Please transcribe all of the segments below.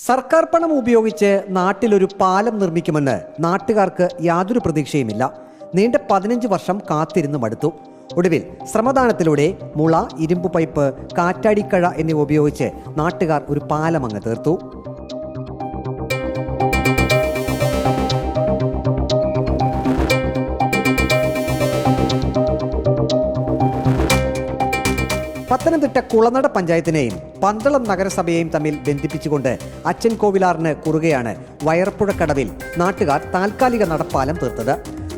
സർക്കാർ പണം ഉപയോഗിച്ച് നാട്ടിലൊരു പാലം നിർമ്മിക്കുമെന്ന് നാട്ടുകാർക്ക് യാതൊരു പ്രതീക്ഷയുമില്ല. നീണ്ട 15 വർഷം കാത്തിരുന്ന് മടുത്തു. ഒടുവിൽ ശ്രമദാനത്തിലൂടെ മുള, ഇരുമ്പ് പൈപ്പ്, കാറ്റാടിക്കഴ എന്നിവ ഉപയോഗിച്ച് നാട്ടുകാർ ഒരു പാലം അങ്ങ് തീർത്തു. പത്തനംതിട്ട കുളനട പഞ്ചായത്തിനെയും പന്തളം നഗരസഭയെയും തമ്മിൽ ബന്ധിപ്പിച്ചുകൊണ്ട് അച്ഛൻ കോവിലാറിന് കുറുകെയാണ് വയർപ്പുഴക്കടവിൽ നാട്ടുകാർ താൽക്കാലിക നടപ്പാലം തീർത്തത്.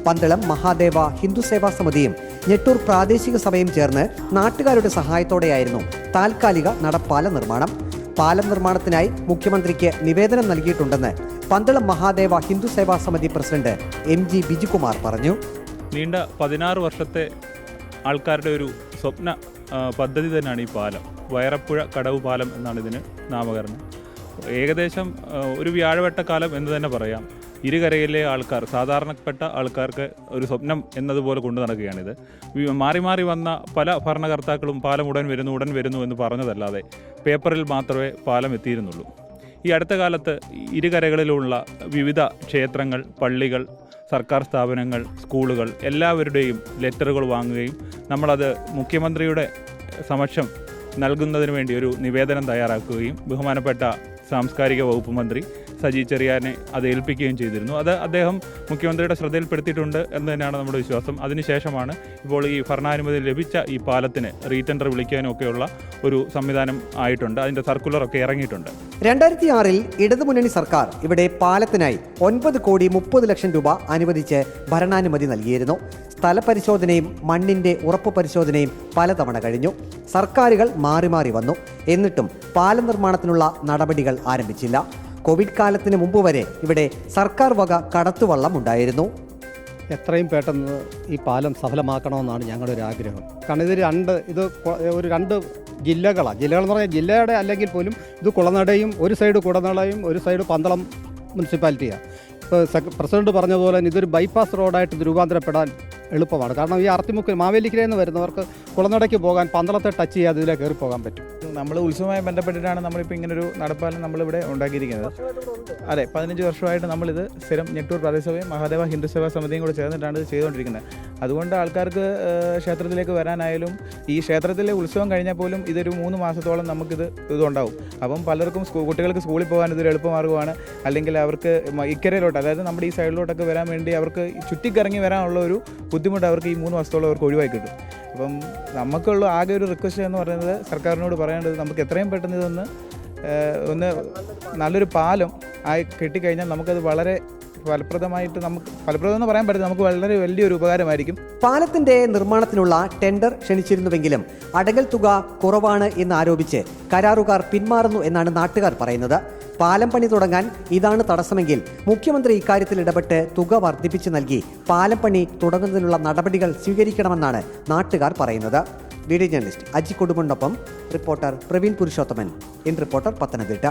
പന്തളം മഹാദേവ ഹിന്ദു സേവാ സമിതിയും ഞെട്ടൂർ പ്രാദേശിക സഭയും ചേർന്ന് നാട്ടുകാരുടെ സഹായത്തോടെയായിരുന്നു താൽക്കാലിക നടപ്പാല നിർമ്മാണം. പാലം നിർമ്മാണത്തിനായി മുഖ്യമന്ത്രിക്ക് നിവേദനം നൽകിയിട്ടുണ്ടെന്ന് പന്തളം മഹാദേവ ഹിന്ദു സേവാ സമിതി പ്രസിഡന്റ് MG ബിജുകുമാർ പറഞ്ഞു. നീണ്ട 16 വർഷത്തെ ആൾക്കാരുടെ ഒരു സ്വപ്ന പദ്ധതി തന്നെയാണ് ഈ പാലം. വയറപ്പുഴ കടവ് പാലം എന്നാണ് ഇതിന് നാമകരണം. ഏകദേശം ഒരു വ്യാഴവട്ടക്കാലം എന്ന് തന്നെ പറയാം. ഇരുകരയിലെ ആൾക്കാർ, സാധാരണപ്പെട്ട ആൾക്കാർക്ക് ഒരു സ്വപ്നം എന്നതുപോലെ കൊണ്ടു നടക്കുകയാണിത്. മാറി മാറി വന്ന പല ഭരണകർത്താക്കളും പാലം ഉടൻ വരുന്നു എന്ന് പറഞ്ഞതല്ലാതെ പേപ്പറിൽ മാത്രമേ പാലം എത്തിയിരുന്നുള്ളൂ. ഈ അടുത്ത കാലത്ത് ഇരുകരകളിലുള്ള വിവിധ ക്ഷേത്രങ്ങൾ, പള്ളികൾ, സർക്കാർ സ്ഥാപനങ്ങൾ, സ്കൂളുകൾ എല്ലാവരുടെയും ലെറ്ററുകൾ വാങ്ങുകയും നമ്മളത് മുഖ്യമന്ത്രിയുടെ സമക്ഷം നൽകുന്നതിന് വേണ്ടി ഒരു നിവേദനം തയ്യാറാക്കുകയും ബഹുമാനപ്പെട്ട സാംസ്കാരിക വകുപ്പ് മന്ത്രി സജി ചെറിയാനെ അത് ഏൽപ്പിക്കുകയും ചെയ്തിരുന്നു. അത് അദ്ദേഹം മുഖ്യമന്ത്രിയുടെ ശ്രദ്ധയിൽപ്പെടുത്തിയിട്ടുണ്ട് എന്ന് തന്നെയാണ് നമ്മുടെ വിശ്വാസം. അതിനുശേഷമാണ് ഇപ്പോൾ ഈ ഭരണാനുമതി ലഭിച്ച ഈ പാലത്തിന് റീടെൻഡർ വിളിക്കാനൊക്കെയുള്ള ഒരു സംവിധാനം ആയിട്ടുണ്ട്. അതിൻ്റെ സർക്കുലറൊക്കെ ഇറങ്ങിയിട്ടുണ്ട്. 2006 ഇടതുമുന്നണി സർക്കാർ ഇവിടെ പാലത്തിനായി 9,30,00,000 രൂപ അനുവദിച്ച് ഭരണാനുമതി നൽകിയിരുന്നു. സ്ഥലപരിശോധനയും മണ്ണിന്റെ ഉറപ്പ് പരിശോധനയും പലതവണ കഴിഞ്ഞു. സർക്കാരുകൾ മാറി മാറി വന്നു. എന്നിട്ടും പാലം നിർമ്മാണത്തിനുള്ള നടപടികൾ ആരംഭിച്ചില്ല. കോവിഡ് കാലത്തിന് മുമ്പ് വരെ ഇവിടെ സർക്കാർ വക കടത്തുവള്ളം ഉണ്ടായിരുന്നു. എത്രയും പെട്ടെന്ന് ഈ പാലം സഫലമാക്കണമെന്നാണ് ഞങ്ങളുടെ ഒരു ആഗ്രഹം. കാരണം ഇത് ഒരു രണ്ട് ജില്ലകളാണ്. ജില്ലകളെന്ന് പറഞ്ഞാൽ ജില്ലയുടെ അല്ലെങ്കിൽ പോലും ഇത് കുളനടയും, ഒരു സൈഡ് കുളനടയും ഒരു സൈഡ് പന്തളം മുനിസിപ്പാലിറ്റിയാണ്. ഇപ്പോൾ പ്രസിഡന്റ് പറഞ്ഞതുപോലെ തന്നെ ഇതൊരു ബൈപ്പാസ് റോഡായിട്ട് ഇത് രൂപാന്തരപ്പെടാൻ എളുപ്പമാണ്. കാരണം ഈ അർത്തിമുക്ക് മാവേലിക്കരയിൽ നിന്ന് വരുന്നവർക്ക് കുളനടയ്ക്ക് പോകാൻ പന്തളത്തെ ടച്ച് ചെയ്യാതെ ഇതിലെ കയറി പോകാൻ പറ്റും. നമ്മൾ ഉത്സവവുമായി ബന്ധപ്പെട്ടിട്ടാണ് നമ്മളിപ്പോൾ ഇങ്ങനൊരു നടപ്പാലം നമ്മളിവിടെ ഉണ്ടാക്കിയിരിക്കുന്നത്. അതെ, 15 വർഷമായിട്ട് നമ്മളിത് സ്ഥിരം ഞെട്ടൂർ പ്രാദേശികസഭയും മഹാദേവ ഹിന്ദു സേവാ സമിതിയും കൂടെ ചേർന്നിട്ടാണ് ഇത് ചെയ്തുകൊണ്ടിരിക്കുന്നത്. അതുകൊണ്ട് ആൾക്കാർക്ക് ക്ഷേത്രത്തിലേക്ക് വരാനായാലും ഈ ക്ഷേത്രത്തിലെ ഉത്സവം കഴിഞ്ഞാൽ പോലും ഇതൊരു 3 മാസത്തോളം ഇതുണ്ടാവും. അപ്പം പലർക്കും കുട്ടികൾക്ക് സ്കൂളിൽ പോകാൻ ഇതൊരു എളുപ്പമാർഗ്ഗമാണ്. അല്ലെങ്കിൽ അവർക്ക് ഇക്കരയിലോട്ട്, അതായത് നമ്മുടെ ഈ സൈഡിലോട്ടൊക്കെ വരാൻ വേണ്ടി അവർക്ക് ചുറ്റിക്കറങ്ങി വരാനുള്ള ഒരു ബുദ്ധിമുട്ട് അവർക്ക് ഈ 3 മാസത്തോളം അവർക്ക് ഒഴിവായി കിട്ടും. അപ്പം നമുക്കുള്ള ആകെ ഒരു റിക്വസ്റ്റ് എന്ന് പറയുന്നത് സർക്കാരിനോട് പറയേണ്ടത് നമുക്ക് എത്രയും പെട്ടെന്ന് ഇതൊന്ന് നല്ലൊരു പാലം ആയി കിട്ടിക്കഴിഞ്ഞാൽ നമുക്കത് വളരെ ഫലപ്രദമായിട്ട് ഫലപ്രദമെന്ന് പറയാൻ പറ്റില്ല, നമുക്ക് വളരെ വലിയൊരു ഉപകാരമായിരിക്കും. പാലത്തിന്റെ നിർമ്മാണത്തിനുള്ള ടെൻഡർ ക്ഷണിച്ചിരുന്നുവെങ്കിലും അടങ്കൽ തുക കുറവാണ് എന്ന് ആരോപിച്ച് കരാറുകാർ പിന്മാറുന്നു എന്നാണ് നാട്ടുകാർ പറയുന്നത്. പാലം പണി തുടങ്ങാൻ ഇതാണ് തടസ്സമെങ്കിൽ മുഖ്യമന്ത്രി ഇക്കാര്യത്തിൽ ഇടപെട്ട് തുക വർദ്ധിപ്പിച്ച് നൽകി പാലം പണി തുടങ്ങുന്നതിനുള്ള നടപടികൾ സ്വീകരിക്കണമെന്നാണ് നാട്ടുകാർ പറയുന്നത്. വീഡിയോ ജേർണലിസ്റ്റ് അജി കൊടുമണ്ണൊപ്പം reporter Praveen Purushothaman. In reporter Pathanamthitta.